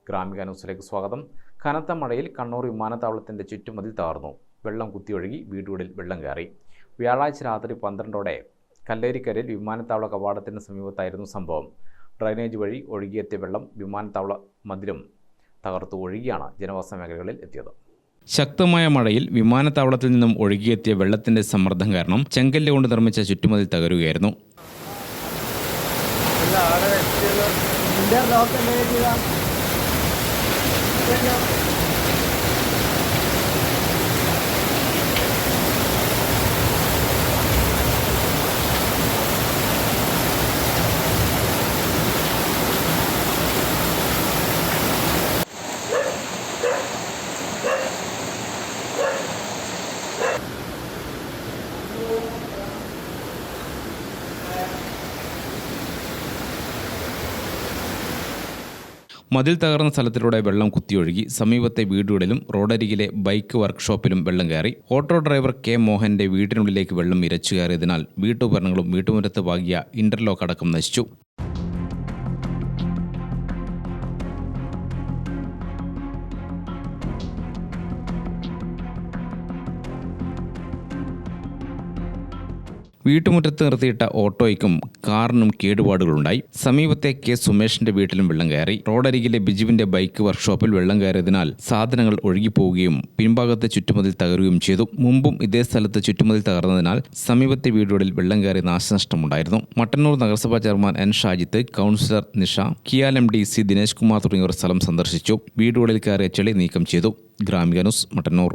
ഗ്രാമിക ന്യൂസിലേക്ക് സ്വാഗതം. കനത്ത മഴയിൽ കണ്ണൂർ വിമാനത്താവളത്തിന്റെ ചുറ്റുമതിൽ തകർന്നു. വെള്ളം കുത്തിയൊഴുകി വീടുകളിൽ വെള്ളം കയറി. വ്യാഴാഴ്ച രാത്രി 12ഓടെ കല്ലേരിക്കരയിൽ വിമാനത്താവള കവാടത്തിന് സമീപത്തായിരുന്നു സംഭവം. ഡ്രൈനേജ് വഴി ഒഴുകിയെത്തിയ വെള്ളം വിമാനത്താവള മതിലും തകർത്തു ഒഴുകിയാണ് ജനവാസ മേഖലകളിൽ എത്തിയത്. ശക്തമായ മഴയിൽ വിമാനത്താവളത്തിൽ നിന്നും ഒഴുകിയെത്തിയ വെള്ളത്തിന്റെ സമ്മർദ്ദം കാരണം ചെങ്കല്ല് കൊണ്ട് നിർമ്മിച്ച ചുറ്റുമതിൽ തകരുകയായിരുന്നു. മതിൽ തകർന്ന സ്ഥലത്തിലൂടെ വെള്ളം കുത്തിയൊഴുകി സമീപത്തെ വീടുകളിലും റോഡരികിലെ ബൈക്ക് വർക്ക്ഷോപ്പിലും വെള്ളം കയറി. ഓട്ടോ ഡ്രൈവർ കെ മോഹന്റെ വീടിനുള്ളിലേക്ക് വെള്ളം ഇരച്ചു കയറിയതിനാൽ വീട്ടുപകരണങ്ങളും വീട്ടുമുറ്റത്ത് പാകിയ ഇന്റർലോക്ക് അടക്കം നശിച്ചു. വീട്ടുമുറ്റത്ത് നിർത്തിയിട്ട ഓട്ടോയ്ക്കും കാറിനും കേടുപാടുകളുണ്ടായി. സമീപത്തെ കെ സുമേഷിന്റെ വീട്ടിലും വെള്ളം കയറി. റോഡരികിലെ ബിജുവിന്റെ ബൈക്ക് വർക്ക്ഷോപ്പിൽ വെള്ളം കയറിയതിനാൽ സാധനങ്ങൾ ഒഴുകിപ്പോവുകയും പിൻഭാഗത്തെ ചുറ്റുമതിൽ തകരുകയും ചെയ്തു. മുമ്പും ഇതേ സ്ഥലത്ത് ചുറ്റുമതിൽ തകർന്നതിനാൽ സമീപത്തെ വീടുകളിൽ വെള്ളം കയറി നാശനഷ്ടമുണ്ടായിരുന്നു. മട്ടന്നൂർ നഗരസഭാ chairman N Shajith, councillor Nisha, KIAL MD C Dinesh Kumar തുടങ്ങിയവർ സ്ഥലം സന്ദർശിച്ചു. വീടുകളിൽ കയറിയ ചെളി നീക്കം ചെയ്തു. ഗ്രാമിക ന്യൂസ്, മട്ടന്നൂർ.